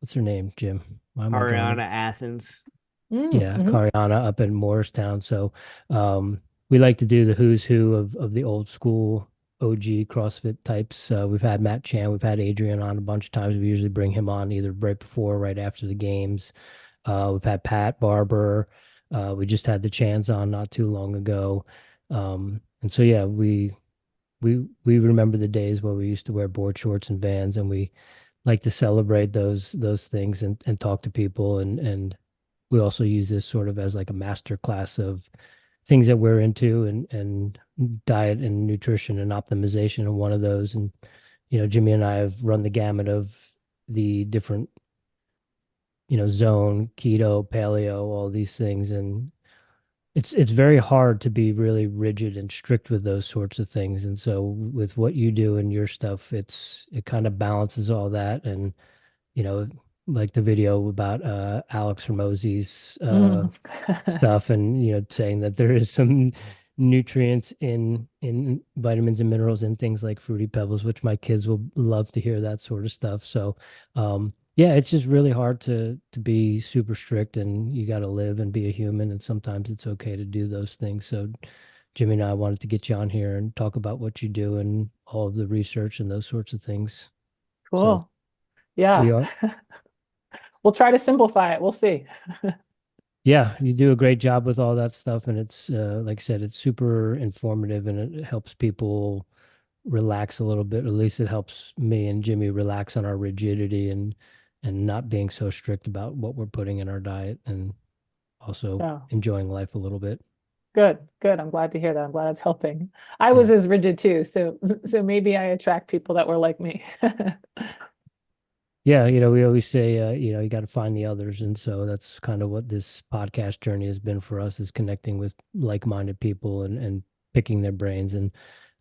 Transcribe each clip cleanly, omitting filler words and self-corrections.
what's her name, Jim? Why am I drawing? Ariana Athens. Yeah, Mm-hmm. Cariana up in Morristown. So we like to do the who's who of the old school OG CrossFit types. We've had Matt Chan, we've had Adrian on a bunch of times. We usually bring him on either right before or right after the games. We've had Pat Barber. We just had the Chans on not too long ago. And so yeah, we remember the days where we used to wear board shorts and Vans, and we like to celebrate those things and talk to people, and we also use this sort of as like a master class of things that we're into, and diet and nutrition and optimization and one of those. And Jimmy and I have run the gamut of the different zone, keto, paleo, all these things. And it's very hard to be really rigid and strict with those sorts of things. And so with what you do and your stuff, it kind of balances all that. And you know like the video about Alex Hormozzi's Mm. stuff, and saying that there is some nutrients in vitamins and minerals in things like Fruity Pebbles, which my kids will love to hear that sort of stuff. So yeah, it's just really hard to be super strict, and you got to live and be a human, and sometimes it's okay to do those things. So Jimmy and I wanted to get you on here and talk about what you do and all of the research and those sorts of things. So Cool. Yeah. we are. We'll try to simplify it. We'll see. Yeah, you do a great job with all that stuff, and it's like I said, it's super informative, and it helps people relax a little bit. At least it helps me and Jimmy relax on our rigidity and not being so strict about what we're putting in our diet, and also Yeah. enjoying life a little bit. Good. Good. I'm glad to hear that. I'm glad it's helping. I Yeah. was as rigid too, so maybe I attract people that were like me. Yeah, we always say, you got to find the others. And so that's kind of what this podcast journey has been for us, is connecting with like-minded people and picking their brains. And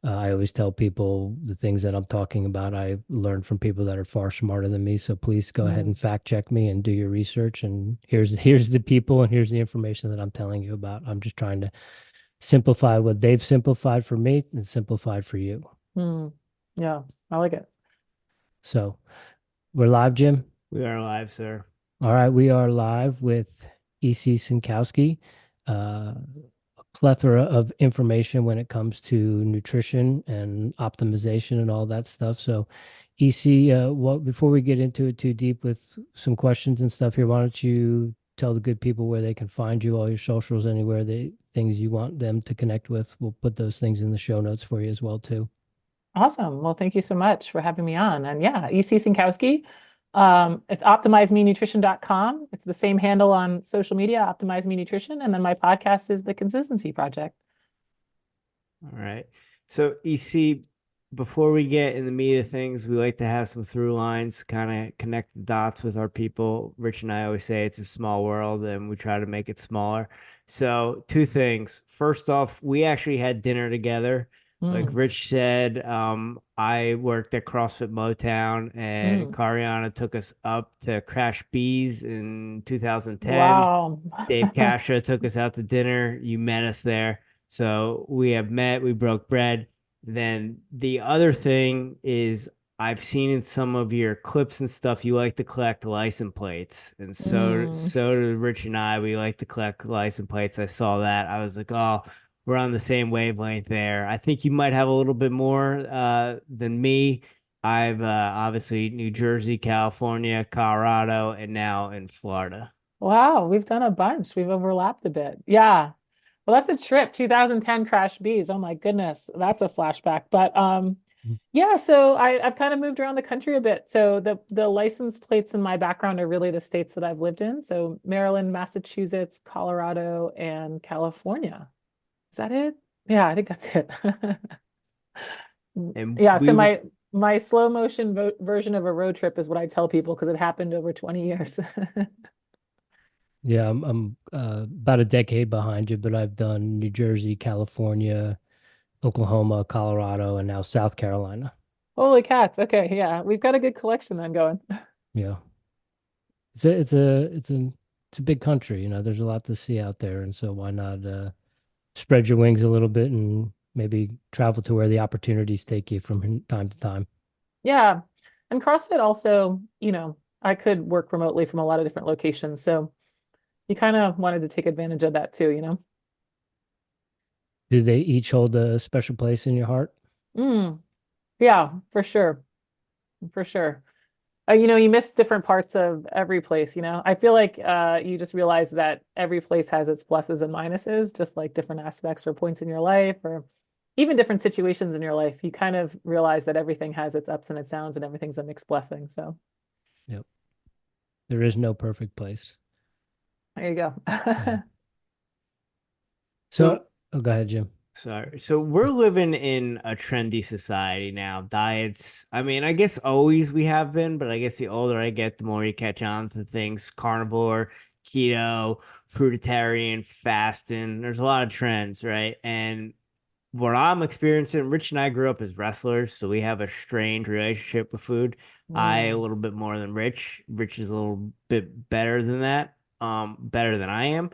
I always tell people the things that I'm talking about, I learned from people that are far smarter than me. So please go ahead Mm. and fact check me and do your research. And here's the people and here's the information that I'm telling you about. I'm just trying to simplify what they've simplified for me and simplified for you. Mm. Yeah, I like it. So we're live, Jim. We are live, sir. All right, we are live with EC Synkowski. A plethora of information when it comes to nutrition and optimization and all that stuff. So, EC, what before we get into it too deep with some questions and stuff here, why don't you tell the good people where they can find you, all your socials, anywhere the things you want them to connect with. We'll put those things in the show notes for you as well too. Awesome. Well, thank you so much for having me on. And yeah, EC Synkowski. It's optimizemenutrition.com. It's the same handle on social media, Optimize Me Nutrition. And then my podcast is The Consistency Project. All right. So, EC, before we get in the meat of things, we like to have some through lines, kind of connect the dots with our people. Rich and I always say it's a small world, and we try to make it smaller. So, two things. First off, we actually had dinner together. Like Mm, Rich said, I worked at CrossFit Motown, and mm. Cariana took us up to Crash Bees in 2010. Mm. Wow. Dave Castro took us out to dinner. You met us there. So we have met, we broke bread. Then the other thing is I've seen in some of your clips and stuff, you like to collect license plates. And so Mm. so do Rich and I, we like to collect license plates. I saw that. I was like, oh, we're on the same wavelength there. I think you might have a little bit more than me. I've obviously New Jersey, California, Colorado, and now in Florida. Wow, we've done a bunch. We've overlapped a bit. Yeah. Well, that's a trip. 2010 Crash Bees. Oh my goodness. That's a flashback. But yeah, so I've kind of moved around the country a bit. So the license plates in my background are really the states that I've lived in. So Maryland, Massachusetts, Colorado, and California. Is that it? Yeah, I think that's it. And Yeah, so we my slow motion version of a road trip is what I tell people because it happened over 20 years. Yeah, I'm about a decade behind you, but I've done New Jersey, California, Oklahoma, Colorado, and now South Carolina. Holy cats. Okay, yeah. We've got a good collection then going. Yeah. It's a big country, there's a lot to see out there, and so why not spread your wings a little bit and maybe travel to where the opportunities take you from time to time. Yeah. And CrossFit also, I could work remotely from a lot of different locations. So you kind of wanted to take advantage of that too, you know? Do they each hold a special place in your heart? Mm, yeah, for sure. For sure. You know, you miss different parts of every place, you know. I feel like you just realize that every place has its pluses and minuses, just like different aspects or points in your life, or even different situations in your life. You kind of realize that everything has its ups and its downs, and everything's a mixed blessing. So Yep. There is no perfect place. there you go. Yeah. So, So, oh, go ahead, Jim. sorry. So we're living in a trendy society now. Diets, I mean, I guess always we have been, but I guess the older I get, the more you catch on to things. Carnivore, keto, fruitarian, fasting. There's a lot of trends, right? And what I'm experiencing, Rich and I grew up as wrestlers, so we have a strange relationship with food. I a Mm, little bit more than Rich. Rich is a little bit better than that, better than I am.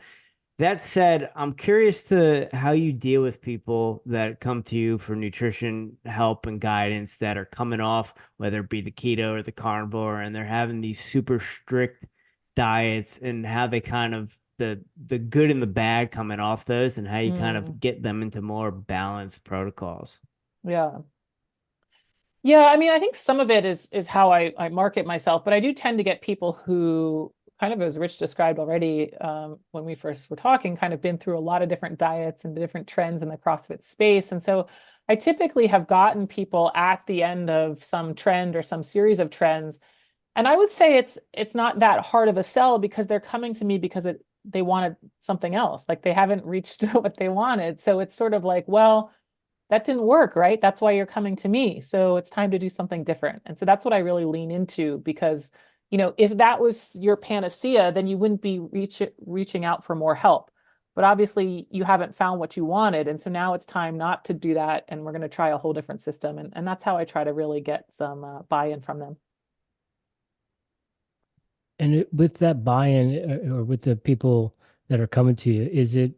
That said, I'm curious to how you deal with people that come to you for nutrition help and guidance that are coming off, whether it be the keto or the carnivore, and they're having these super strict diets and how they kind of the good and the bad coming off those and how you kind mm, of get them into more balanced protocols. yeah. Yeah, I mean, I think some of it is how I market myself, but I do tend to get people who kind of, as Rich described already, when we first were talking, kind of been through a lot of different diets and the different trends in the CrossFit space. And so I typically have gotten people at the end of some trend or some series of trends. And I would say it's not that hard of a sell because they're coming to me because they wanted something else. Like they haven't reached what they wanted. So it's sort of like, well, that didn't work, right? That's why you're coming to me. So it's time to do something different. And so that's what I really lean into because, you know, if that was your panacea, then you wouldn't be reaching out for more help. But obviously, you haven't found what you wanted. And so now it's time not to do that. And we're going to try a whole different system. And that's how I try to really get some buy-in from them. And with that buy-in with the people that are coming to you, is it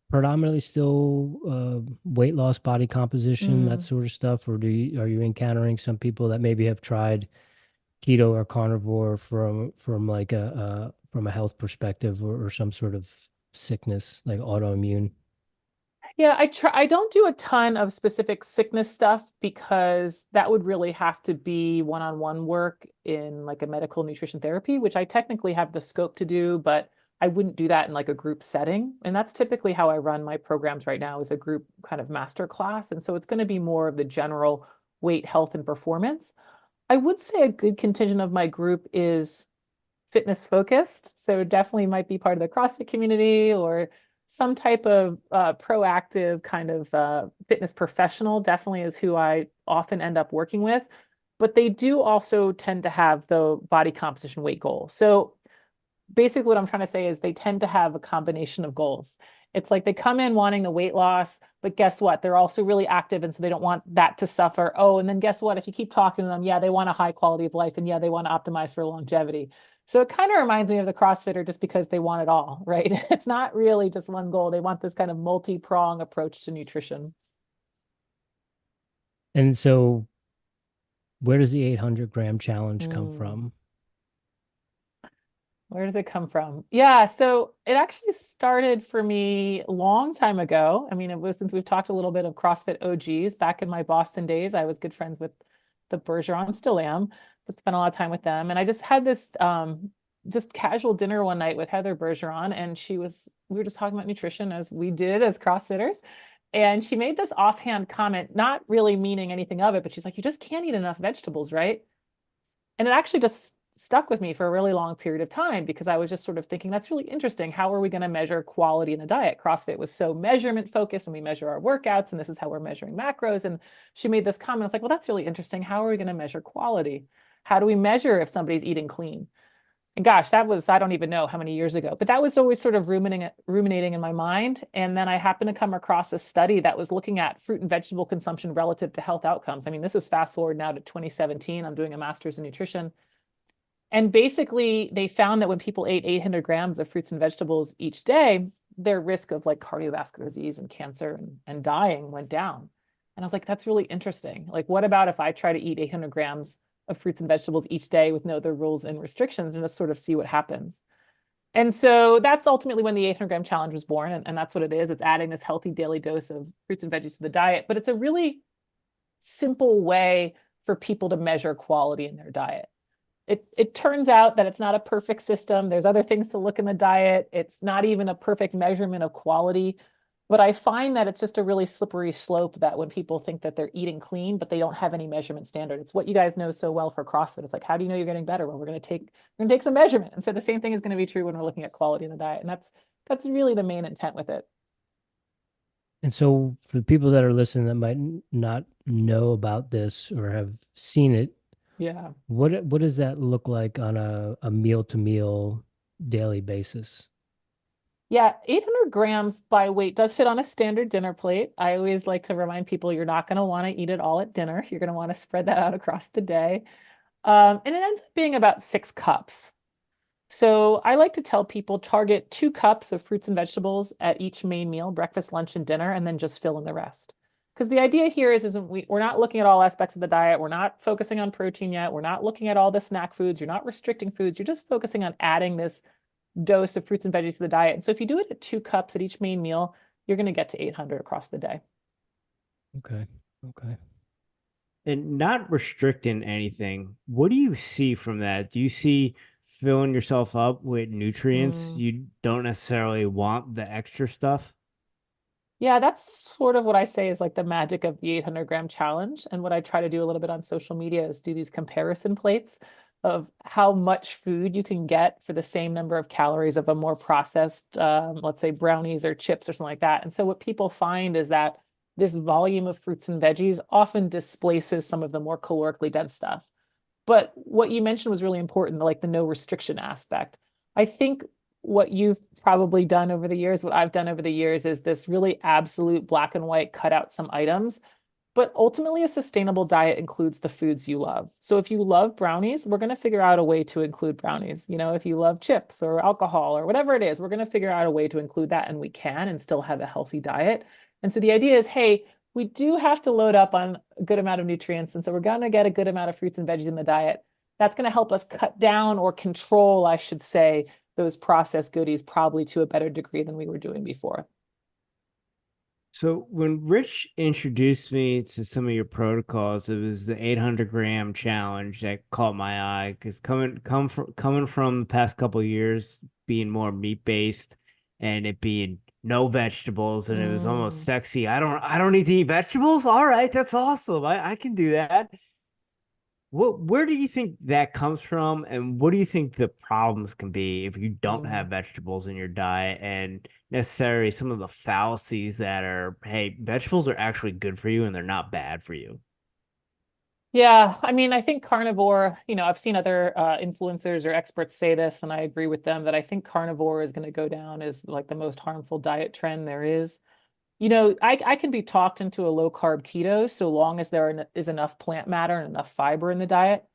predominantly still weight loss, body composition, that Mm. sort of stuff, or are you encountering some people that maybe have tried keto or carnivore from like a from a health perspective or some sort of sickness like autoimmune? Yeah, I don't do a ton of specific sickness stuff because that would really have to be one-on-one work in like a medical nutrition therapy, which I technically have the scope to do, but I wouldn't do that in like a group setting. And that's typically how I run my programs right now is a group kind of master class. And so it's going to be more of the general weight, health, and performance. I would say a good contingent of my group is fitness focused. So definitely might be part of the CrossFit community or some type of proactive kind of fitness professional, definitely is who I often end up working with. But they do also tend to have the body composition weight goal. So basically what I'm trying to say is they tend to have a combination of goals. It's like they come in wanting the weight loss, but guess what? They're also really active. And so they don't want that to suffer. Oh, and then guess what? If you keep talking to them, yeah, they want a high quality of life. And yeah, they want to optimize for longevity. So it kind of reminds me of the CrossFitter just because they want it all, right? It's not really just one goal. They want this kind of multi-prong approach to nutrition. And so, where does the 800-gram challenge come Mm. from? Where does it come from? Yeah, so it actually started for me a long time ago. I mean, it was since we've talked a little bit of CrossFit OGs back in my Boston days. I was good friends with the Bergeron, still am, but spent a lot of time with them. And I just had this just casual dinner one night with Heather Bergeron, and we were just talking about nutrition as we did as CrossFitters. And she made this offhand comment, not really meaning anything of it, but she's like, you just can't eat enough vegetables, right? And it actually just stuck with me for a really long period of time because I was just sort of thinking, that's really interesting. How are we going to measure quality in the diet? CrossFit was so measurement focused and we measure our workouts and this is how we're measuring macros. And she made this comment. I was like, well, that's really interesting. How are we going to measure quality? How do we measure if somebody's eating clean? And gosh, that was, I don't even know how many years ago, but that was always sort of ruminating in my mind. And then I happened to come across a study that was looking at fruit and vegetable consumption relative to health outcomes. I mean, this is fast forward now to 2017. I'm doing a master's in nutrition. And basically, they found that when people ate 800 grams of fruits and vegetables each day, their risk of like cardiovascular disease and cancer and dying went down. And I was like, that's really interesting. Like, what about if I try to eat 800 grams of fruits and vegetables each day with no other rules and restrictions and just sort of see what happens. And so that's ultimately when the 800-gram challenge was born. And that's what it is. It's adding this healthy daily dose of fruits and veggies to the diet, but it's a really simple way for people to measure quality in their diet. It turns out that it's not a perfect system. There's other things to look in the diet. It's not even a perfect measurement of quality. But I find that it's just a really slippery slope that when people think that they're eating clean, but they don't have any measurement standard. It's what you guys know so well for CrossFit. It's like, how do you know you're getting better? Well, we're going to take some measurement. And so the same thing is going to be true when we're looking at quality in the diet. And that's really the main intent with it. And so for the people that are listening that might not know about this or have seen it, Yeah. what does that look like on a meal to meal daily basis? Yeah, 800 grams by weight does fit on a standard dinner plate. I always like to remind people you're not going to want to eat it all at dinner. You're going to want to spread that out across the day. And it ends up being about 6 cups. So I like to tell people target 2 cups of fruits and vegetables at each main meal, breakfast, lunch, and dinner, and then just fill in the rest. Because the idea here isn't we're not looking at all aspects of the diet. We're not focusing on protein yet. We're not looking at all the snack foods. You're not restricting foods. You're just focusing on adding this dose of fruits and veggies to the diet. And so if you do it at 2 cups at each main meal, you're going to get to 800 across the day. Okay. Okay. And not restricting anything. What do you see from that? Do you see filling yourself up with nutrients you don't necessarily want the extra stuff? Yeah, that's sort of what I say is like the magic of the 800-gram challenge. And what I try to do a little bit on social media is do these comparison plates of how much food you can get for the same number of calories of a more processed, let's say brownies or chips or something like that. And so what people find is that this volume of fruits and veggies often displaces some of the more calorically dense stuff. But what you mentioned was really important, like the no restriction aspect. I think what you've probably done over the years, what I've done over the years is this really absolute black and white cut out some items. But ultimately, a sustainable diet includes the foods you love. So if you love brownies, we're going to figure out a way to include brownies. You know, if you love chips or alcohol or whatever it is, we're going to figure out a way to include that, and we can and still have a healthy diet. And so the idea is, hey, we do have to load up on a good amount of nutrients. And so we're going to get a good amount of fruits and veggies in the diet. That's going to help us cut down or control, I should say, those processed goodies probably to a better degree than we were doing before. So when Rich introduced me to some of your protocols, it was the 800-gram challenge that caught my eye because coming from the past couple of years being more meat based and it being no vegetables and it was almost sexy. I don't need to eat vegetables. All right, that's awesome. I can do that. Where do you think that comes from, and what do you think the problems can be if you don't have vegetables in your diet, and necessarily some of the fallacies that are, hey, vegetables are actually good for you and they're not bad for you? Yeah, I mean, I think carnivore, I've seen other influencers or experts say this, and I agree with them that I think carnivore is going to go down as like the most harmful diet trend there is. I can be talked into a low carb keto so long as there is enough plant matter and enough fiber in the diet.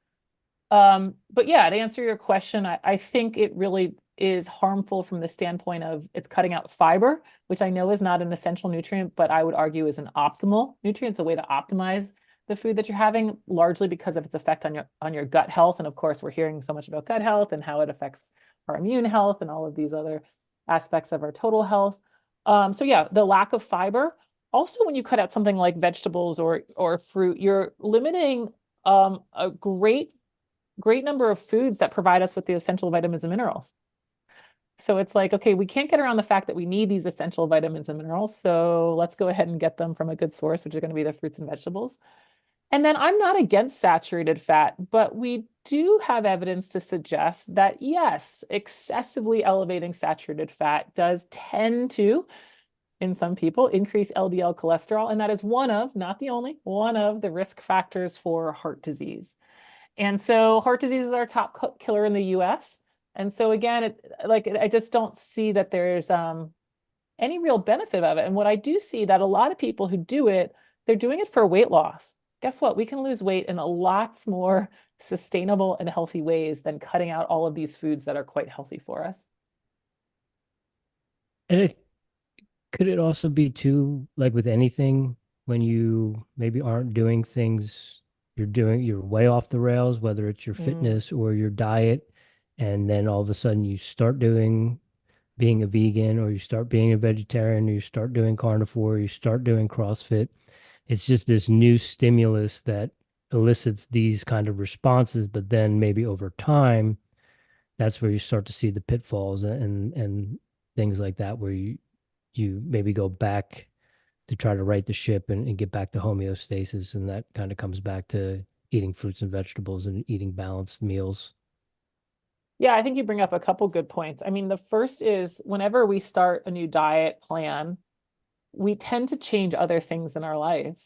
But yeah, to answer your question, I think it really is harmful from the standpoint of it's cutting out fiber, which I know is not an essential nutrient, but I would argue is an optimal nutrient. It's a way to optimize the food that you're having, largely because of its effect on your gut health. And of course, we're hearing so much about gut health and how it affects our immune health and all of these other aspects of our total health. So yeah, the lack of fiber. Also, when you cut out something like vegetables or fruit, you're limiting a great number of foods that provide us with the essential vitamins and minerals. So it's like, okay, we can't get around the fact that we need these essential vitamins and minerals. So let's go ahead and get them from a good source, which are going to be the fruits and vegetables. And then I'm not against saturated fat, but we do have evidence to suggest that, yes, excessively elevating saturated fat does tend to, in some people, increase LDL cholesterol. And that is one of, not the only, one of the risk factors for heart disease. And so heart disease is our top killer in the US. And so again, I just don't see that there's any real benefit of it. And what I do see that a lot of people who do it, they're doing it for weight loss. Guess what? We can lose weight in a lots more sustainable and healthy ways than cutting out all of these foods that are quite healthy for us. And could it also be too, like with anything, when you maybe aren't doing things you're way off the rails, whether it's your Mm. fitness or your diet, and then all of a sudden you start doing being a vegan, or you start being a vegetarian, or you start doing carnivore, or you start doing CrossFit. It's just this new stimulus that elicits these kind of responses, but then maybe over time, that's where you start to see the pitfalls and things like that, where you maybe go back to try to right the ship and get back to homeostasis, and that kind of comes back to eating fruits and vegetables and eating balanced meals. Yeah, I think you bring up a couple good points. I mean, the first is whenever we start a new diet plan, we tend to change other things in our life.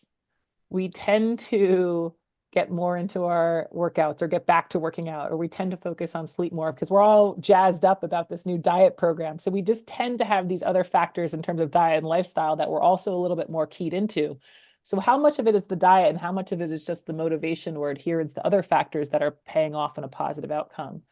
We tend to get more into our workouts or get back to working out, or we tend to focus on sleep more because we're all jazzed up about this new diet program. So we just tend to have these other factors in terms of diet and lifestyle that we're also a little bit more keyed into. So how much of it is the diet and how much of it is just the motivation or adherence to other factors that are paying off in a positive outcome?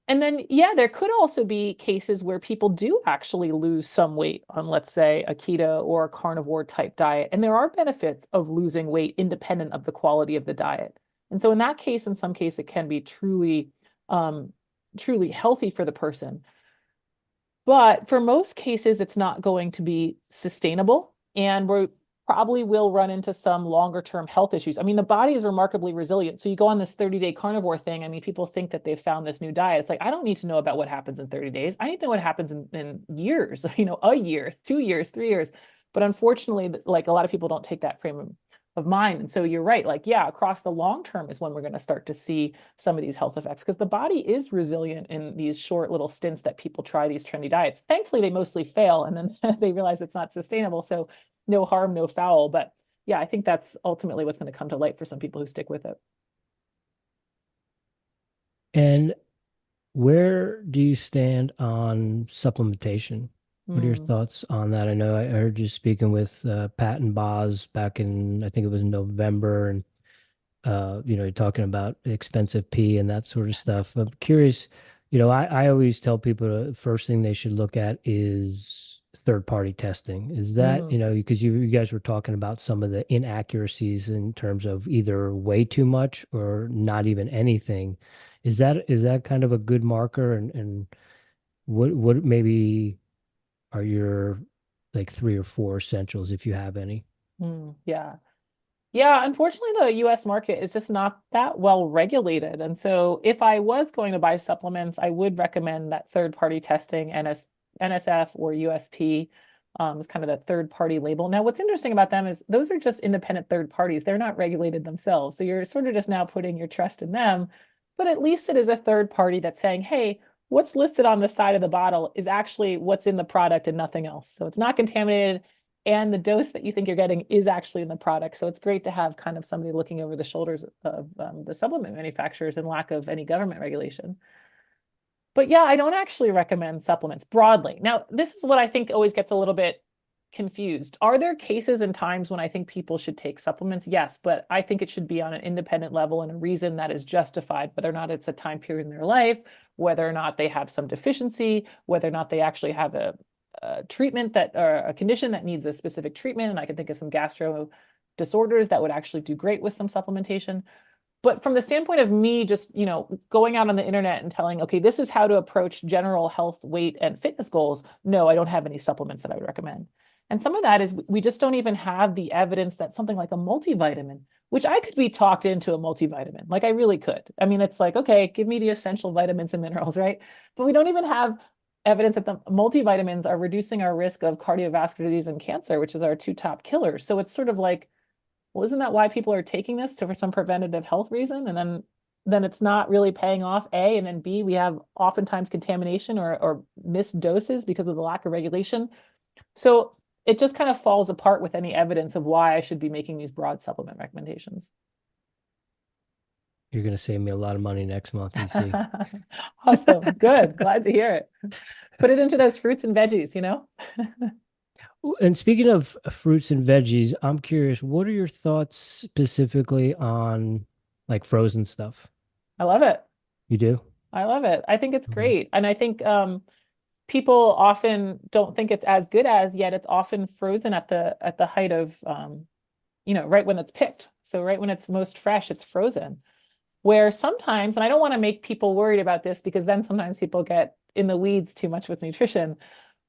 And then, yeah, there could also be cases where people do actually lose some weight on, let's say, a keto or a carnivore type diet. And there are benefits of losing weight independent of the quality of the diet. And so in that case, in some case, it can be truly healthy for the person. But for most cases, it's not going to be sustainable. And we're probably will run into some longer term health issues. I mean, the body is remarkably resilient. So you go on this 30-day carnivore thing. I mean, people think that they've found this new diet. It's like, I don't need to know about what happens in 30 days. I need to know what happens in years, a year, 2 years, 3 years. But unfortunately, like a lot of people don't take that frame of mind. And so you're right. Like, yeah, across the long term is when we're going to start to see some of these health effects because the body is resilient in these short little stints that people try these trendy diets. Thankfully, they mostly fail and then they realize it's not sustainable. So no harm, no foul. But yeah, I think that's ultimately what's going to come to light for some people who stick with it. And where do you stand on supplementation? What are your Mm. thoughts on that? I know I heard you speaking with Pat and Boz back in, I think it was November, and you're talking about expensive pee and that sort of stuff. I'm curious, I always tell people the first thing they should look at is third party testing. Is that, Mm. because you guys were talking about some of the inaccuracies in terms of either way too much or not even anything. Is that kind of a good marker? And what maybe are your like three or four essentials if you have any? Mm. Yeah. Yeah, unfortunately, the US market is just not that well regulated. And so if I was going to buy supplements, I would recommend that third-party testing, NSF or USP, is kind of that third-party label. Now, what's interesting about them is those are just independent third parties. They're not regulated themselves. So you're sort of just now putting your trust in them. But at least it is a third party that's saying, hey, what's listed on the side of the bottle is actually what's in the product and nothing else. So it's not contaminated and the dose that you think you're getting is actually in the product. So it's great to have kind of somebody looking over the shoulders of the supplement manufacturers and lack of any government regulation. But yeah, I don't actually recommend supplements broadly. Now, this is what I think always gets a little bit confused. Are there cases and times when I think people should take supplements? Yes, but I think it should be on an independent level and a reason that is justified, whether or not it's a time period in their life, whether or not they have some deficiency, whether or not they actually have a treatment that or a condition that needs a specific treatment. And I can think of some gastro disorders that would actually do great with some supplementation. But from the standpoint of me just, going out on the internet and telling, okay, this is how to approach general health, weight, and fitness goals. No, I don't have any supplements that I would recommend. And some of that is we just don't even have the evidence that something like a multivitamin, which I could be talked into a multivitamin, like I really could. I mean, it's like, okay, give me the essential vitamins and minerals, right? But we don't even have evidence that the multivitamins are reducing our risk of cardiovascular disease and cancer, which is our two top killers. So it's sort of like, well, isn't that why people are taking this for some preventative health reason? And then it's not really paying off, A, and then B, we have oftentimes contamination or missed doses because of the lack of regulation. So it just kind of falls apart with any evidence of why I should be making these broad supplement recommendations. You're going to save me a lot of money next month, EC. Awesome. Good. Glad to hear it. Put it into those fruits and veggies, And speaking of fruits and veggies, I'm curious, what are your thoughts specifically on like frozen stuff? I love it. You do? I love it. I think it's Okay. great. And I think people often don't think it's as good as, yet it's often frozen at the height of right when it's picked. So right when it's most fresh, it's frozen. Where sometimes, and I don't want to make people worried about this because then sometimes people get in the weeds too much with nutrition.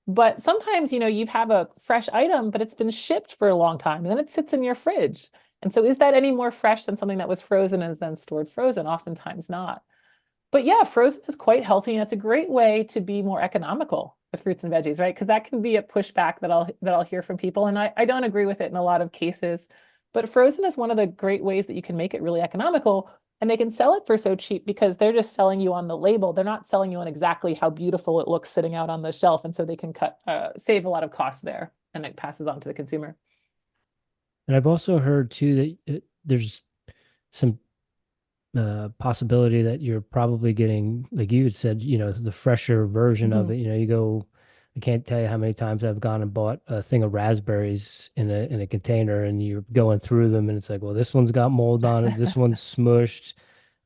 But sometimes, you have a fresh item, but it's been shipped for a long time and then it sits in your fridge. And so is that any more fresh than something that was frozen and is then stored frozen? Oftentimes not. But yeah, frozen is quite healthy and it's a great way to be more economical with fruits and veggies, right? Because that can be a pushback that I'll hear from people. And I don't agree with it in a lot of cases. But frozen is one of the great ways that you can make it really economical. And they can sell it for so cheap because they're just selling you on the label. They're not selling you on exactly how beautiful it looks sitting out on the shelf. And so they can save a lot of costs there and it passes on to the consumer. And I've also heard too that there's some possibility that you're probably getting, like you had said, the fresher version of it. You go, I can't tell you how many times I've gone and bought a thing of raspberries in a container, and you're going through them, and it's like, well, this one's got mold on it, this one's smushed.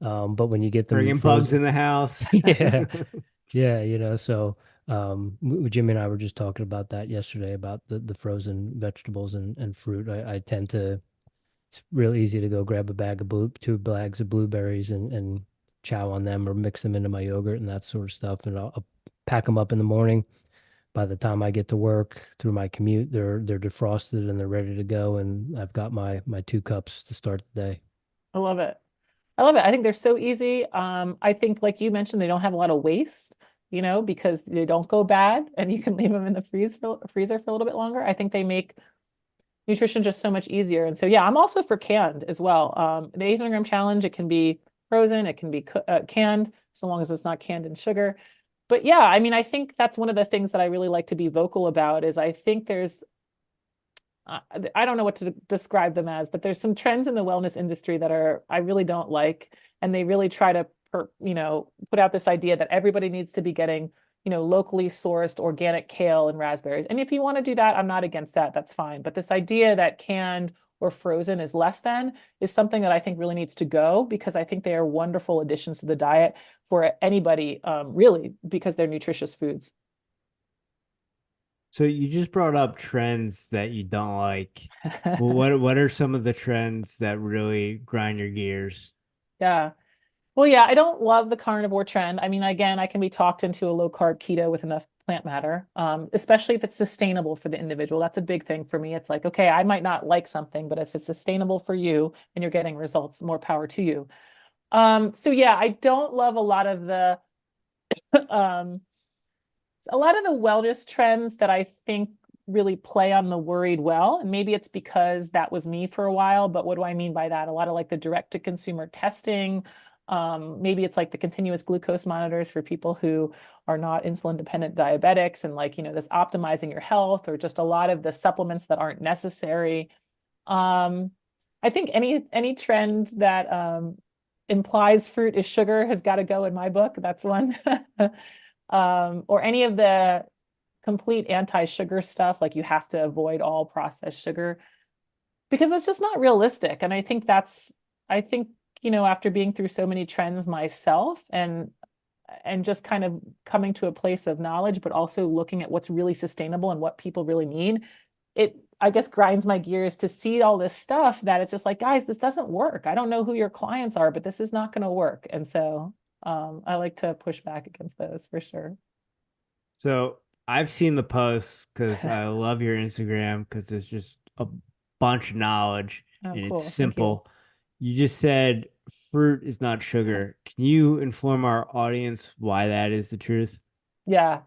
But when you get them Bringing bugs in the house. yeah, yeah, so Jimmy and I were just talking about that yesterday about the frozen vegetables and fruit. I tend to, it's real easy to go grab a bag of two bags of blueberries and chow on them or mix them into my yogurt and that sort of stuff. And I'll pack them up in the morning. By the time I get to work through my commute, they're defrosted and they're ready to go. And I've got my 2 cups to start the day. I love it. I love it. I think they're so easy. I think, like you mentioned, they don't have a lot of waste, because they don't go bad and you can leave them in the freezer for a little bit longer. I think they make nutrition just so much easier. And so, yeah, I'm also for canned as well. The 800-gram challenge, it can be frozen, it can be canned, so long as it's not canned in sugar. But yeah, I mean, I think that's one of the things that I really like to be vocal about is I think there's, I don't know what to describe them as, but there's some trends in the wellness industry that I really don't like. And they really try to, put out this idea that everybody needs to be getting, locally sourced organic kale and raspberries. And if you want to do that, I'm not against that. That's fine. But this idea that canned or frozen is less than is something that I think really needs to go because I think they are wonderful additions to the diet for anybody, really, because they're nutritious foods. So you just brought up trends that you don't like. Well, what are some of the trends that really grind your gears? Yeah. Well, yeah, I don't love the carnivore trend. I mean, again, I can be talked into a low carb keto with enough plant matter, especially if it's sustainable for the individual. That's a big thing for me. It's like, okay, I might not like something, but if it's sustainable for you and you're getting results, more power to you. So yeah, I don't love um, a lot of the wellness trends that I think really play on the worried well. And maybe it's because that was me for a while, but what do I mean by that? A lot of like the direct to consumer testing. Maybe it's like the continuous glucose monitors for people who are not insulin dependent diabetics and like, this optimizing your health or just a lot of the supplements that aren't necessary. I think any trend that implies fruit is sugar has got to go in my book. That's one. Or any of the complete anti-sugar stuff, like you have to avoid all processed sugar because it's just not realistic. And I think after being through so many trends myself and just kind of coming to a place of knowledge, but also looking at what's really sustainable and what people really need, it, I guess, grinds my gears to see all this stuff that it's just like, guys, this doesn't work. I don't know who your clients are, but this is not going to work. And so I like to push back against those for sure. So I've seen the posts because I love your Instagram because there's just a bunch of knowledge and cool. it's simple. You just said fruit is not sugar. Can you inform our audience why that is the truth? Yeah.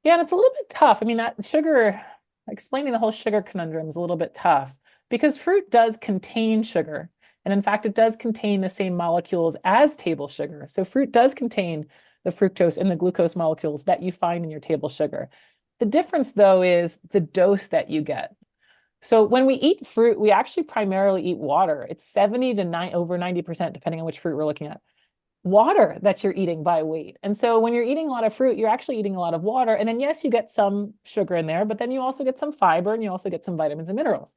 Yeah, and it's a little bit tough. I mean, that sugar, explaining the whole sugar conundrum is a little bit tough because fruit does contain sugar. And in fact, it does contain the same molecules as table sugar. So fruit does contain the fructose and the glucose molecules that you find in your table sugar. The difference, though, is the dose that you get. So when we eat fruit, we actually primarily eat water. It's 70 to over 90%, depending on which fruit we're looking at, water that you're eating by weight. And so when you're eating a lot of fruit, you're actually eating a lot of water. And then, yes, you get some sugar in there, but then you also get some fiber and you also get some vitamins and minerals.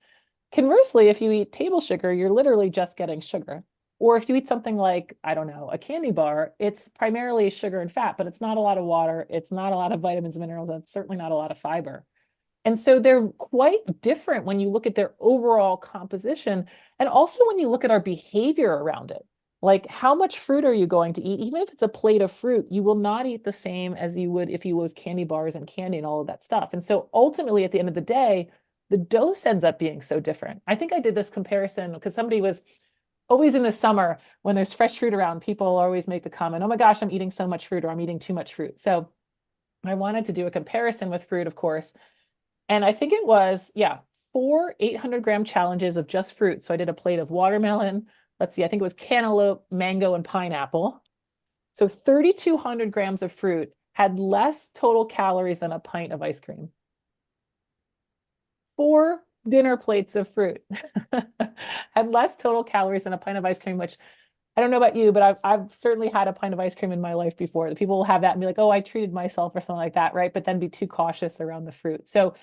Conversely, if you eat table sugar, you're literally just getting sugar. Or if you eat something like, I don't know, a candy bar, it's primarily sugar and fat, but it's not a lot of water. It's not a lot of vitamins and minerals. And it's certainly not a lot of fiber. And so they're quite different when you look at their overall composition. And also when you look at our behavior around it. Like, how much fruit are you going to eat? Even if it's a plate of fruit, you will not eat the same as you would if you was candy bars and candy and all of that stuff. And so ultimately, at the end of the day, the dose ends up being so different. I think I did this comparison because somebody was always in the summer when there's fresh fruit around, people always make the comment, oh my gosh, I'm eating so much fruit, or I'm eating too much fruit. So I wanted to do a comparison with fruit, of course. And I think it was, yeah, 4 800-gram challenges of just fruit. So I did a plate of watermelon. Let's see, I think it was cantaloupe, mango, and pineapple. So 3,200 grams of fruit had less total calories than a pint of ice cream. 4 dinner plates of fruit had less total calories than a pint of ice cream, which I don't know about you, but I've certainly had a pint of ice cream in my life before. The people will have that and be like, oh, I treated myself or something like that, right? But then be too cautious around the fruit. So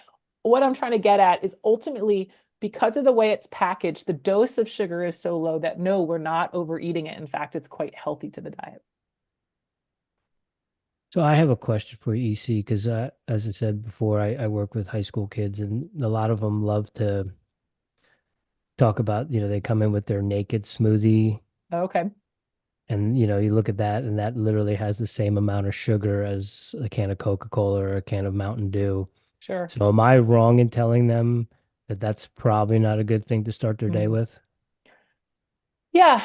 what I'm trying to get at is ultimately, because of the way it's packaged, the dose of sugar is so low that no, we're not overeating it. In fact, it's quite healthy to the diet. So I have a question for you, EC, because as I said before, I work with high school kids, and a lot of them love to talk about, they come in with their naked smoothie, Okay, and you look at that, and that literally has the same amount of sugar as a can of Coca-Cola or a can of Mountain Dew. sure. So am I wrong in telling them that that's probably not a good thing to start their day Mm. with? Yeah,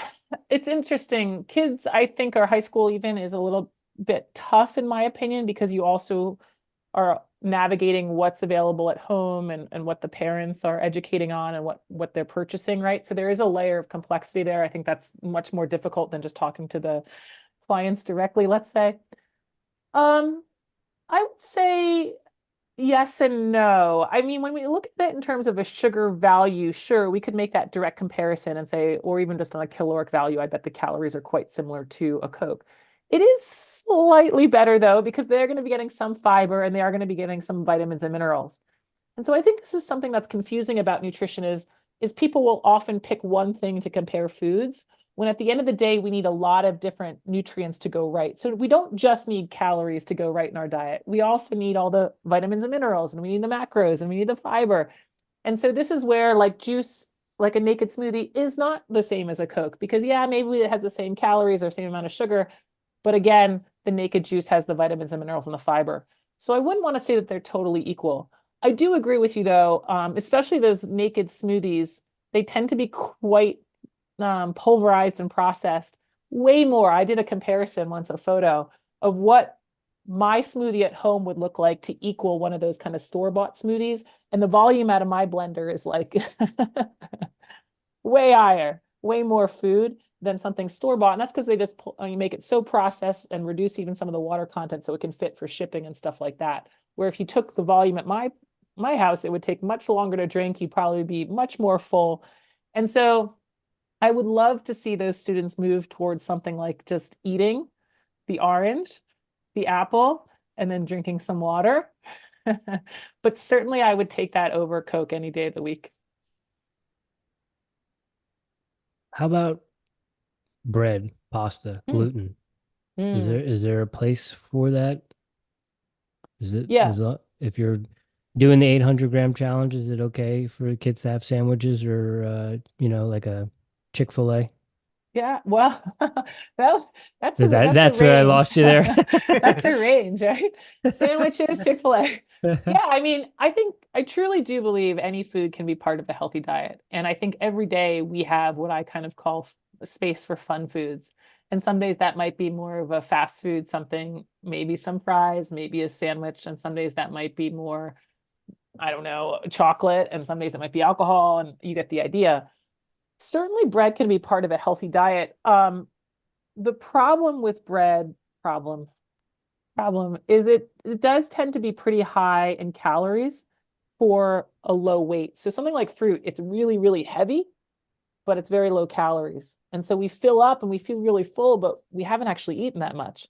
it's interesting. Kids, I think, our high school even is a little bit tough, in my opinion, because you also are navigating what's available at home and what the parents are educating on and what they're purchasing, right? So there is a layer of complexity there. I think that's much more difficult than just talking to the clients directly, let's say. I would say yes and no. I mean, when we look at it in terms of a sugar value, sure, we could make that direct comparison and say, or even just on a caloric value, I bet the calories are quite similar to a Coke. It is slightly better though, because they're going to be getting some fiber and they are going to be getting some vitamins and minerals. And so I think this is something that's confusing about nutrition is people will often pick one thing to compare foods, when at the end of the day, we need a lot of different nutrients to go right. So we don't just need calories to go right in our diet. We also need all the vitamins and minerals, and we need the macros, and we need the fiber. And so this is where, like, juice, like a naked smoothie, is not the same as a Coke, because yeah, maybe it has the same calories or same amount of sugar, but again, the naked juice has the vitamins and minerals and the fiber. So I wouldn't want to say that they're totally equal. I do agree with you though, especially those naked smoothies, they tend to be quite pulverized and processed way more. I did a comparison once, a photo of what my smoothie at home would look like to equal one of those kind of store-bought smoothies. And the volume out of my blender is like way higher, way more food than something store-bought. And that's because they just you make it so processed and reduce even some of the water content so it can fit for shipping and stuff like that. Where if you took the volume at my house, it would take much longer to drink. You'd probably be much more full. And so I would love to see those students move towards something like just eating the orange, the apple, and then drinking some water. But certainly I would take that over Coke any day of the week. How about bread, pasta, Mm. gluten? Is Mm. there a place for that? Is it Yeah. is if you're doing the 800-gram challenge, is it okay for the kids to have sandwiches or like a Chick-fil-A? Yeah, well, well, that's a That's where I range. lost you there. That's a range, right? Sandwiches, Chick-fil-A. Yeah, I mean, I truly do believe any food can be part of a healthy diet. And I think every day we have what I kind of call space for fun foods. And some days that might be more of a fast food, something, maybe some fries, maybe a sandwich. And some days that might be more, I don't know, chocolate. And some days it might be alcohol, and you get the idea. Certainly bread can be part of a healthy diet. The problem with bread, problem is it does tend to be pretty high in calories for a low weight. So something like fruit, it's really, really heavy, but it's very low calories. And so we fill up and we feel really full, but we haven't actually eaten that much.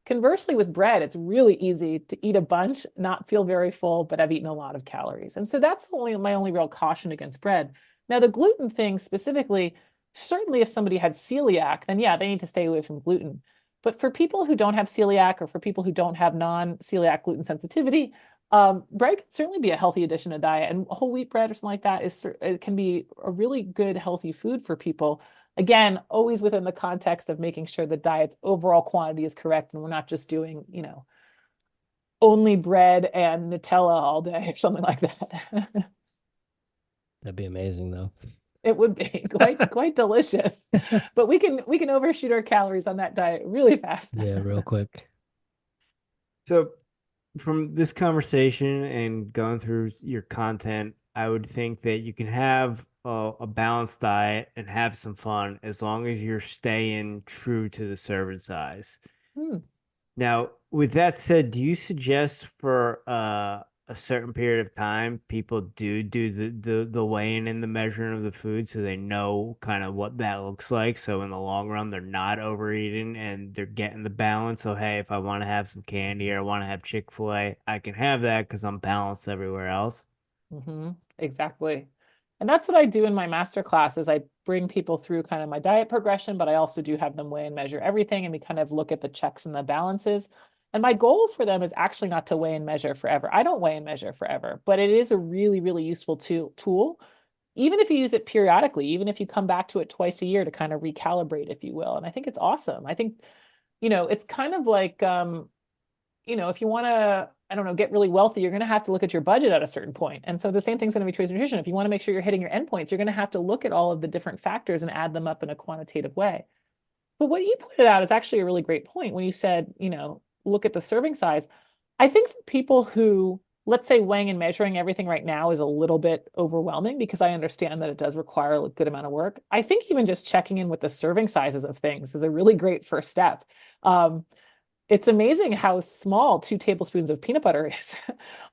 Conversely, with bread, it's really easy to eat a bunch, not feel very full, but I've eaten a lot of calories. And so that's my only real caution against bread. Now, the gluten thing specifically, certainly if somebody had celiac, then yeah, they need to stay away from gluten. But for people who don't have celiac, or for people who don't have non-celiac gluten sensitivity, Bread can certainly be a healthy addition to diet, and whole wheat bread or something like that it can be a really good healthy food for people. Again, always within the context of making sure the diet's overall quantity is correct, and we're not just doing, only bread and Nutella all day or something like that. That'd be amazing, though. It would be quite delicious, but we can overshoot our calories on that diet really fast. Yeah, real quick. So from this conversation and going through your content, I would think that you can have a balanced diet and have some fun as long as you're staying true to the serving size. Hmm. Now, with that said, do you suggest for a certain period of time people do the weighing and the measuring of the food so they know kind of what that looks like? So in the long run, they're not overeating and they're getting the balance. So hey, if I want to have some candy or I want to have Chick-fil-A, I can have that because I'm balanced everywhere else. Exactly. And that's what I do in my master classes. I bring people through kind of my diet progression, but I also do have them weigh and measure everything. And we kind of look at the checks and the balances. And my goal for them is actually not to weigh and measure forever. I don't weigh and measure forever, but it is a really, really useful tool, even if you use it periodically, even if you come back to it twice a year to kind of recalibrate, if you will. And I think it's awesome. I think, it's kind of like, if you want to, I don't know, get really wealthy, you're going to have to look at your budget at a certain point. And so the same thing's going to be true with nutrition. If you want to make sure you're hitting your endpoints, you're going to have to look at all of the different factors and add them up in a quantitative way. But what you pointed out is actually a really great point when you said, look at the serving size. I think for people who, let's say, weighing and measuring everything right now is a little bit overwhelming, because I understand that it does require a good amount of work. I think even just checking in with the serving sizes of things is a really great first step. It's amazing how small 2 tablespoons of peanut butter is,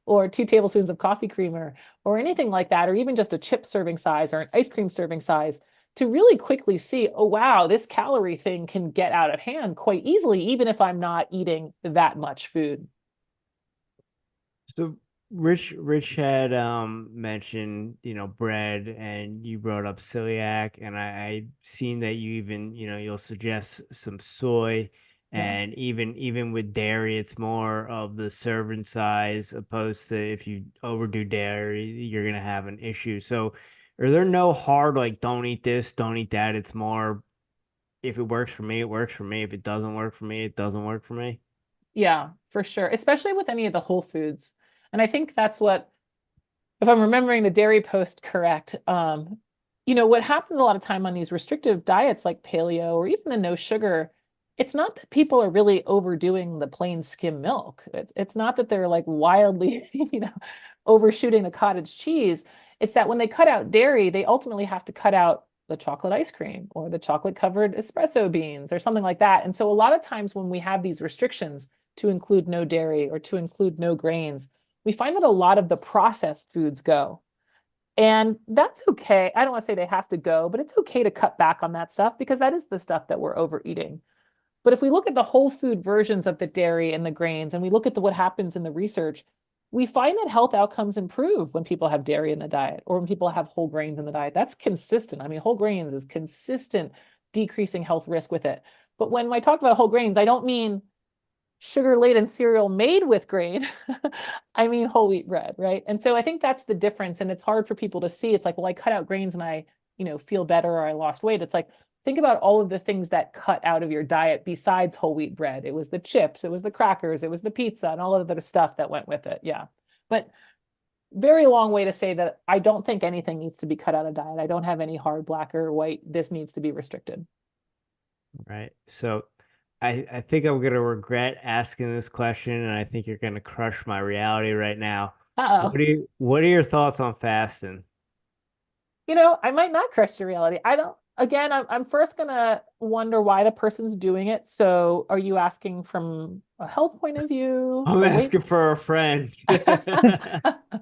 or 2 tablespoons of coffee creamer, or anything like that, or even just a chip serving size or an ice cream serving size, to really quickly see, oh, wow, this calorie thing can get out of hand quite easily, even if I'm not eating that much food. So Rich had mentioned, bread, and you brought up celiac, and I seen that you even, you'll suggest some soy. And even with dairy, it's more of the serving size, opposed to if you overdo dairy, you're gonna have an issue. So are there no hard, like, don't eat this, don't eat that? It's more, if it works for me, it works for me. If it doesn't work for me, it doesn't work for me. Yeah, for sure. Especially with any of the whole foods. And I think that's what, if I'm remembering the dairy post correct, what happens a lot of time on these restrictive diets like paleo or even the no sugar, it's not that people are really overdoing the plain skim milk. It's not that they're like wildly, overshooting the cottage cheese. It's that when they cut out dairy, they ultimately have to cut out the chocolate ice cream or the chocolate covered espresso beans or something like that. And so a lot of times when we have these restrictions to include no dairy or to include no grains, we find that a lot of the processed foods go. And that's okay. I don't want to say they have to go, but it's okay to cut back on that stuff, because that is the stuff that we're overeating. But if we look at the whole food versions of the dairy and the grains, and we look at what happens in the research, we find that health outcomes improve when people have dairy in the diet or when people have whole grains in the diet. That's consistent. I mean, whole grains is consistent decreasing health risk with it. But when I talk about whole grains, I don't mean sugar-laden cereal made with grain. I mean whole wheat bread, right? And so I think that's the difference. And it's hard for people to see. It's like, well, I cut out grains and I, feel better, or I lost weight. It's like, think about all of the things that cut out of your diet besides whole wheat bread. It was the chips, it was the crackers, it was the pizza, and all of the stuff that went with it. Yeah. But very long way to say that I don't think anything needs to be cut out of diet. I don't have any hard black or white, this needs to be restricted. Right. So I think I'm gonna regret asking this question, and I think you're gonna crush my reality right now. Uh-oh. What are your thoughts on fasting? I might not crush your reality. I don't, again, I'm first gonna wonder why the person's doing it. So are you asking from a health point of view? I'm asking for a friend.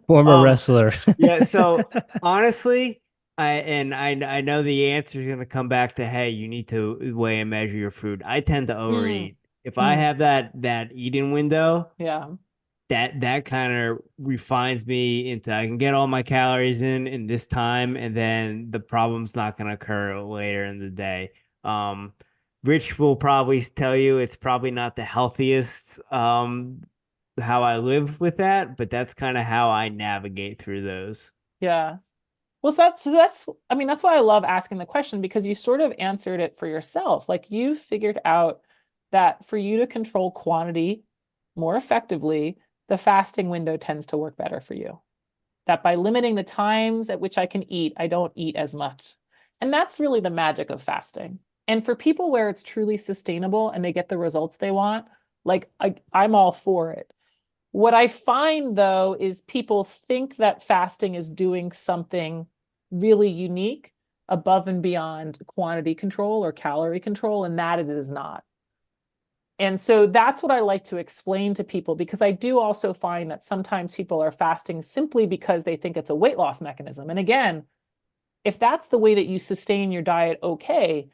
Former wrestler. Yeah, so honestly, I know the answer is gonna come back to, hey, you need to weigh and measure your food. I tend to overeat. If I have that eating window, yeah, that kind of refines me into, I can get all my calories in this time, and then the problem's not going to occur later in the day. Rich will probably tell you it's probably not the healthiest how I live with that, but that's kind of how I navigate through those. Yeah. Well, so that's I mean, that's why I love asking the question, because you sort of answered it for yourself. Like you've figured out that for you to control quantity more effectively, the fasting window tends to work better for you. That by limiting the times at which I can eat, I don't eat as much. And that's really the magic of fasting. And for people where it's truly sustainable and they get the results they want, like I'm all for it. What I find though is people think that fasting is doing something really unique above and beyond quantity control or calorie control, and that it is not. And so that's what I like to explain to people, because I do also find that sometimes people are fasting simply because they think it's a weight loss mechanism. And again, if that's the way that you sustain your diet, okay.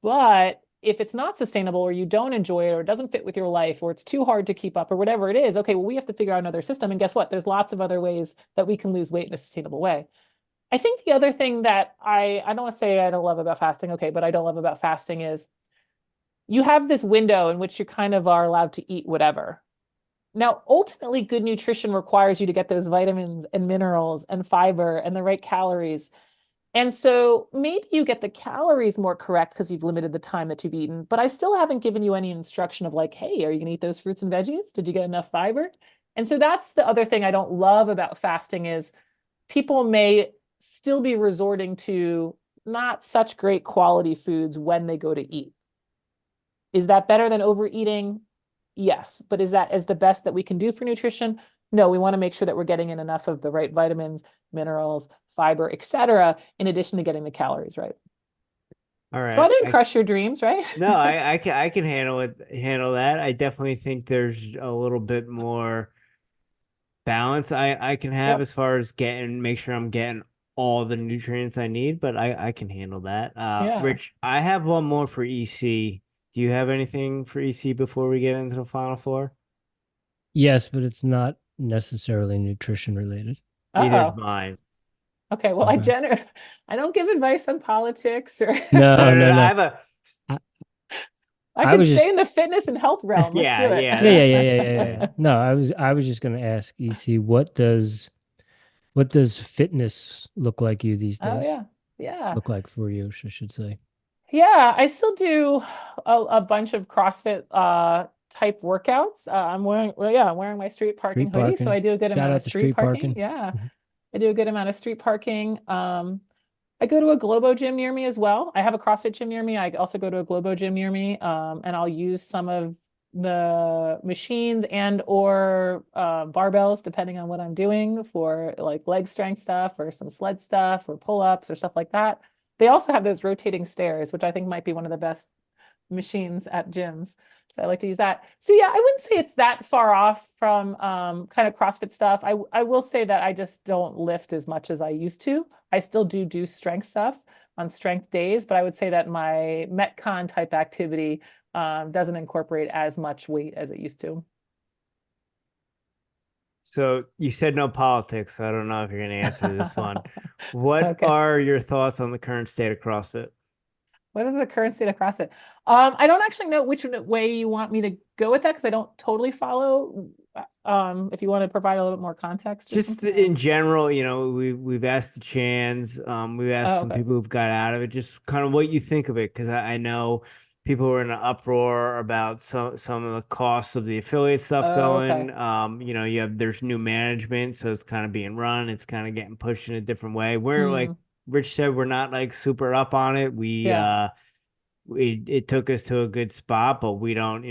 But if it's not sustainable, or you don't enjoy it, or it doesn't fit with your life, or it's too hard to keep up, or whatever it is, okay, well, we have to figure out another system. And guess what? There's lots of other ways that we can lose weight in a sustainable way. I think the other thing that I don't want to say I don't love about fasting, okay, but I don't love about fasting is you have this window in which you kind of are allowed to eat whatever. Now, ultimately, good nutrition requires you to get those vitamins and minerals and fiber and the right calories. And so maybe you get the calories more correct because you've limited the time that you've eaten, but I still haven't given you any instruction of like, hey, are you going to eat those fruits and veggies? Did you get enough fiber? And so that's the other thing I don't love about fasting is people may still be resorting to not such great quality foods when they go to eat. Is that better than overeating? Yes. But is that as the best that we can do for nutrition? No, we want to make sure that we're getting in enough of the right vitamins, minerals, fiber, etc., in addition to getting the calories right. All So I right. didn't crush your dreams, right? No, I can handle that. I definitely think there's a little bit more balance I can have Yep. as far as make sure I'm getting all the nutrients I need, but I can handle that. Yeah. Rich, I have one more for EC. Do you have anything for EC before we get into the final four? Yes, but it's not necessarily nutrition related. Neither's Oh, mine. okay. Well, Okay. I don't give advice on politics or No, No, no, no, no. I no. have a I, I I can was stay just in the fitness and health realm. Let's yeah, do it. yeah. yeah, yeah, That's yeah, just yeah, yeah, yeah. No, I was just gonna ask EC, what does fitness look like you these Oh days? yeah. Yeah. Look like for you, I should say. Yeah, I still do a bunch of CrossFit type workouts. I'm wearing my street parking Street hoodie, so parking. I do a good Shout amount of out to street street parking. parking. Yeah. Mhm. I do a good amount of street parking. I go to a Globo gym near me as well. I have a CrossFit gym near me. I also go to a Globo gym near me. And I'll use some of the machines and or barbells, depending on what I'm doing for like leg strength stuff or some sled stuff or pull-ups or stuff like that. They also have those rotating stairs, which I think might be one of the best machines at gyms. So I like to use that. So yeah, I wouldn't say it's that far off from kind of CrossFit stuff. I will say that I just don't lift as much as I used to. I still do strength stuff on strength days, but I would say that my Metcon type activity doesn't incorporate as much weight as it used to. so you said no politics. So I don't know if you're going to answer this one. What Okay. are your thoughts on the current state of CrossFit? What is the current state of CrossFit? I don't actually know which way you want me to go with that because I don't totally follow. If you want to provide a little bit more context or Just something. in general, we've asked the Chans, we've asked Oh, some okay. people who've got out of it, just kind of what you think of it, because I know people were in an uproar about some of the costs of the affiliate stuff Oh, okay. going. There's new management, so it's kind of being run, it's kind of getting pushed in a different way. We're like Hmm. Rich said, we're not like super up on it. Yeah. It took us to a good spot, but we don't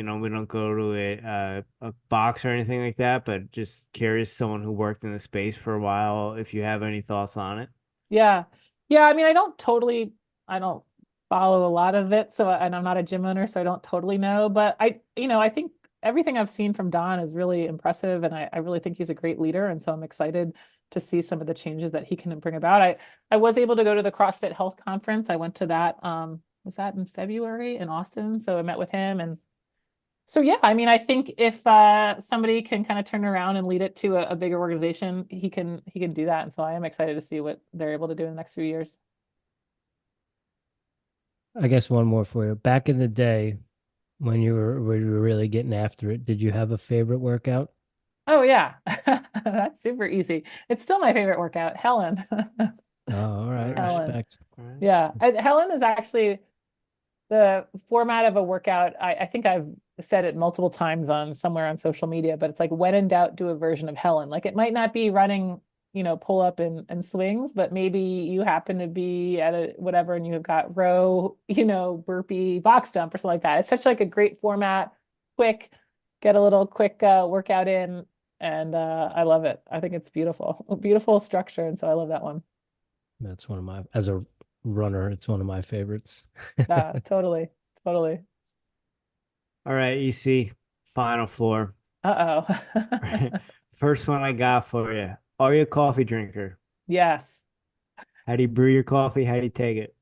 go to a box or anything like that. But just curious, someone who worked in the space for a while, if you have any thoughts on it. Yeah. Yeah. I mean, I don't follow a lot of it. So, and I'm not a gym owner, so I don't totally know. But I think everything I've seen from Don is really impressive. And I really think he's a great leader. And so I'm excited to see some of the changes that he can bring about. I was able to go to the CrossFit Health Conference. I went to that. Was that in February in Austin? So I met with him and so yeah, I mean, I think if somebody can kind of turn around and lead it to a bigger organization, he can do that. And so I am excited to see what they're able to do in the next few years. I guess one more for you. Back in the day when you were really getting after it, did you have a favorite workout? Oh yeah, that's super easy. It's still my favorite workout, Helen. Oh, all All right. right. Helen. Respect. All right. Yeah, Helen is actually the format of a workout. I think I've said it multiple times on somewhere on social media, but it's like when in doubt, do a version of Helen. Like it might not be running, pull up and swings, but maybe you happen to be at a whatever and you've got row, burpee, box jump or something like that. It's such like a great format, quick, get a little quick workout in, and I love it. I think it's beautiful, a beautiful structure, and so I love that one. That's one of my, as a runner, it's one of my favorites. Yeah, totally, totally. All right, EC, final four. Uh-oh. First one I got for you. Are you a coffee drinker? Yes. How do you brew your coffee? How do you take it?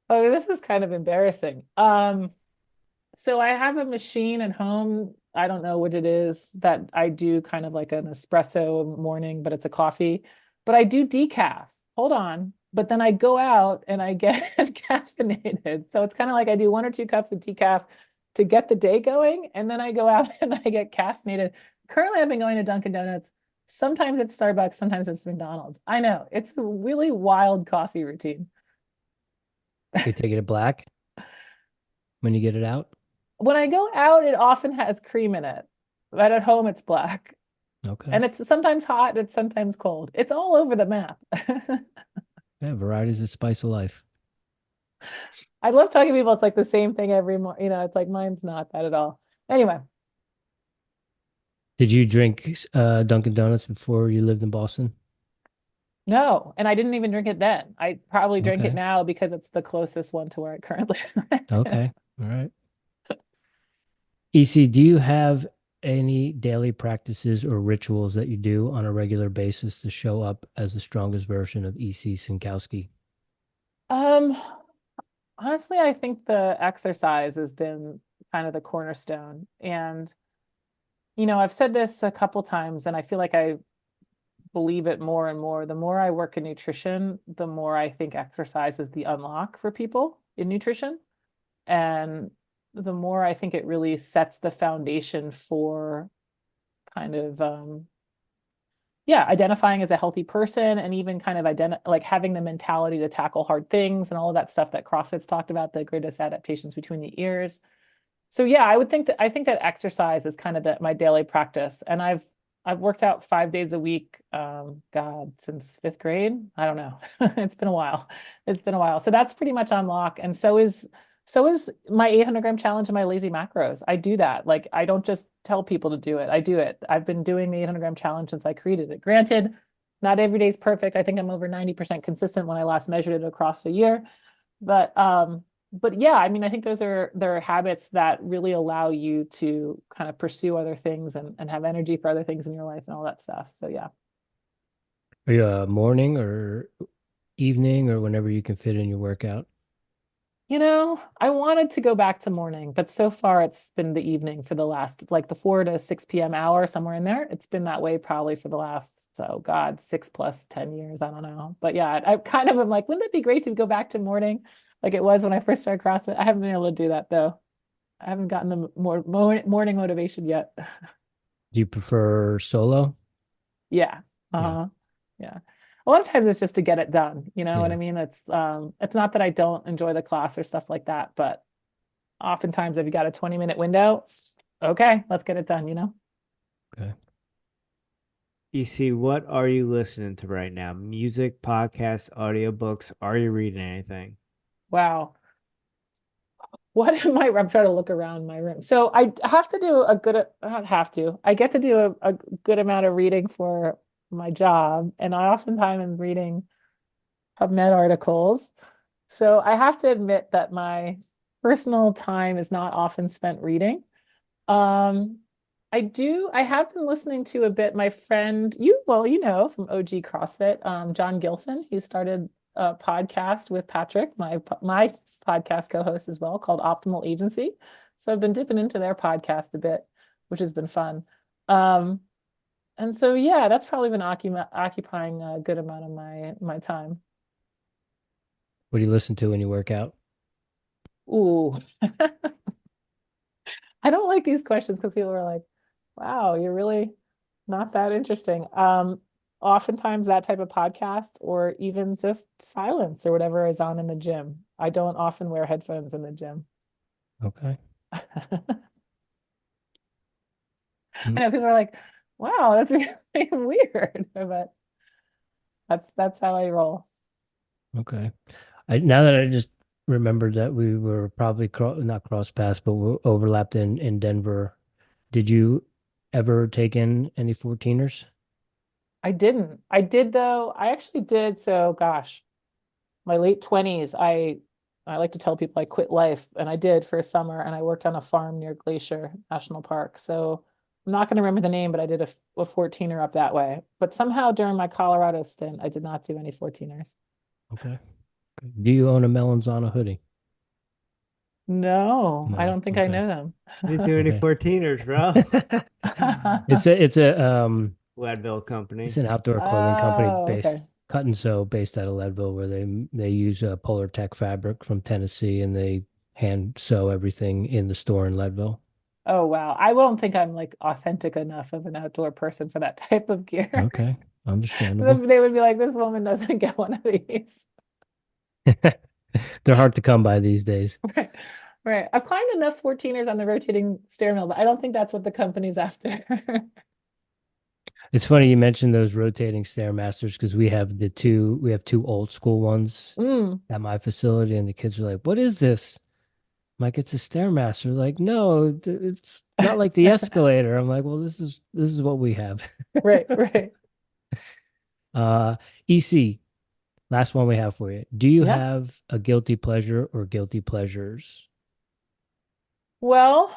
Oh, this is kind of embarrassing. So I have a machine at home. I don't know what it is that I do kind of like an espresso morning, but it's a coffee. But I do decaf. Hold on. But then I go out and I get caffeinated. So it's kind of like I do 1 or 2 cups of decaf to get the day going. And then I go out and I get caffeinated. Currently, I've been going to Dunkin' Donuts. Sometimes it's Starbucks, sometimes it's McDonald's. I know it's a really wild coffee routine. You take it black when you get it out? When I go out, it often has cream in it, but at home it's black. Okay. And it's sometimes hot, it's sometimes cold. It's all over the map. Yeah, variety's the spice of life. I love talking to people. It's like the same thing every morning. It's like mine's not that at all. Anyway, Did you drink Dunkin' Donuts before you lived in Boston? no. And I didn't even drink it then. I probably drink it Okay. now because it's the closest one to where I currently live. Okay. All right. EC, do you have any daily practices or rituals that you do on a regular basis to show up as the strongest version of EC Synkowski? Um, Honestly, I think the exercise has been kind of the cornerstone. And, I've said this a couple times, and I feel like I believe it more and more. The more I work in nutrition, the more I think exercise is the unlock for people in nutrition. And the more I think it really sets the foundation for kind of yeah, identifying as a healthy person and even kind of like having the mentality to tackle hard things and all of that stuff that CrossFit's talked about, the greatest adaptations between the ears. So yeah, I think that exercise is kind of my daily practice. And I've worked out 5 days a week, God, since 5th grade. I don't know. It's been a while. It's been a while. So that's pretty much on lock. And so is my 800-gram challenge and my lazy macros. I do that. Like I don't just tell people to do it. I do it. I've been doing the 800-gram challenge since I created it. Granted, not every day is perfect. I think I'm over 90% consistent when I last measured it across a year. But yeah, I mean, I think there are habits that really allow you to kind of pursue other things and have energy for other things in your life and all that stuff. So yeah. Are you a morning or evening or whenever you can fit in your workout? I wanted to go back to morning, but so far it's been the evening for the last, like the 4 to 6 p.m. hour, somewhere in there. It's been that way probably for the last, oh God, 6 plus 10 years. I don't know. But yeah, I kind of am like, wouldn't it be great to go back to morning like it was when I first started CrossFit? I haven't been able to do that though. I haven't gotten the morning motivation yet. Do you prefer solo? Yeah. Yeah. Uh-huh. Yeah. A lot of times it's just to get it done. You know what I Yeah. mean? It's not that I don't enjoy the class or stuff like that, but oftentimes if you got a 20-minute window, okay, let's get it done. Okay. EC, what are you listening to right now? Music, podcasts, audiobooks? Are you reading anything? Wow. What am I'm trying to look around my room. So I have to do a good, I don't have to, I get to do a good amount of reading for my job. And I oftentimes am reading PubMed articles. So I have to admit that my personal time is not often spent reading. Um, I have been listening to a bit. My friend, from OG CrossFit, John Gilson, he started a podcast with Patrick, my podcast co-host as well, called Optimal Agency. So I've been dipping into their podcast a bit, which has been fun. Um, and so yeah, that's probably been occupying a good amount of my time. What do you listen to when you work out? Ooh, I don't like these questions because people are like, wow, you're really not that interesting. Oftentimes that type of podcast or even just silence or whatever is on in the gym. I don't often wear headphones in the gym. Okay. I know people are like, wow, that's really weird, but that's how I roll. Okay. Now that I just remembered that we were probably not cross paths, but we overlapped in Denver. Did you ever take in any 14ers? I didn't. I did though. I actually did. So gosh, my late 20s, I like to tell people I quit life, and I did for a summer, and I worked on a farm near Glacier National Park. So I'm not going to remember the name, but I did a 14er up that way. But somehow during my Colorado stint, I did not do any 14ers. Okay. Do you own a Melanzana hoodie? No, I No. don't think I Okay. know them. Didn't do any Okay. 14ers, bro. It's Leadville it's company. an outdoor clothing company Oh, based okay. cut and sew based out of Leadville, where they use Polar Tech fabric from Tennessee, and they hand sew everything in the store in Leadville. Oh, wow. I don't think I'm like authentic enough of an outdoor person for that type of gear. Okay, understandable. They would be like, this woman doesn't get one of these. They're hard to come by these days. Right. Right. I've climbed enough 14ers on the rotating stair mill, but I don't think that's what the company's after. It's funny you mentioned those rotating Stairmasters because we have two old school ones Mm, at my facility, and the kids are like, "What is this?" I'm like, "It's a Stairmaster." Like, no, it's not like the escalator. I'm like, "Well, this is what we have." right, right. Uh, EC, last one we have for you. Do you Yeah. have a guilty pleasure or guilty pleasures? Well,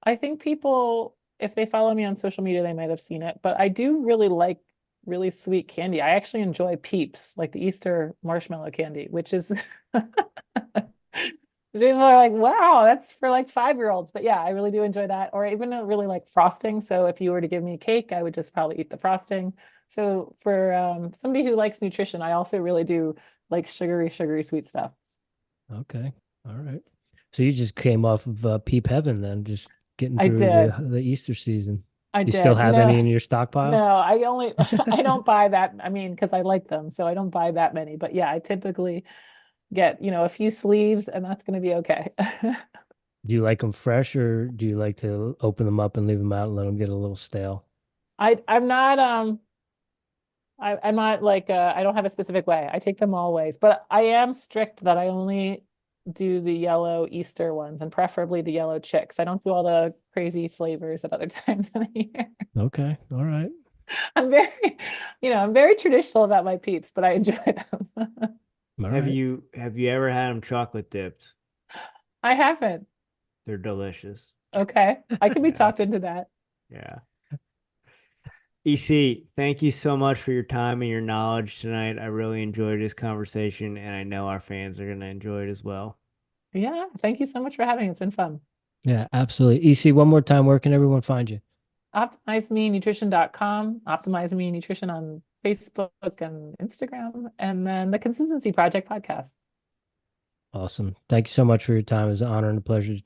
I think people, if they follow me on social media, they might have seen it, but I do really like really sweet candy. I actually enjoy Peeps, like the Easter marshmallow candy, which is people are like, wow, that's for like 5-year-olds. But yeah, I really do enjoy that. Or even really like frosting. So if you were to give me a cake, I would just probably eat the frosting. So for somebody who likes nutrition, I also really do like sugary sweet stuff. Okay, all right. So you just came off of Peep Heaven then, just getting I through did. the Easter season. I Do you still did. have any in your stockpile? No, I only I don't buy that. I mean, because I like them, so I don't buy that many. But yeah, I typically get, a few sleeves, and that's going to be okay. Do you like them fresh, or do you like to open them up and leave them out and let them get a little stale? I'm not I'm not like I don't have a specific way. I take them all ways, but I am strict that I only do the yellow Easter ones and preferably the yellow chicks. I don't do all the crazy flavors at other times in the year. Okay, all right. I'm very, I'm very traditional about my peeps, but I enjoy them. All Have right. you have you ever had them chocolate dipped? I haven't. They're delicious. Okay. I can be Yeah. talked into that. Yeah. EC, thank you so much for your time and your knowledge tonight. I really enjoyed this conversation, and I know our fans are going to enjoy it as well. Yeah. Thank you so much for having me. It's been fun. Yeah, absolutely. EC, one more time, where can everyone find you? OptimizeMeNutrition.com, Optimize Me Nutrition on Facebook and Instagram, and then the Consistency Project podcast. Awesome. Thank you so much for your time. It was an honor and a pleasure to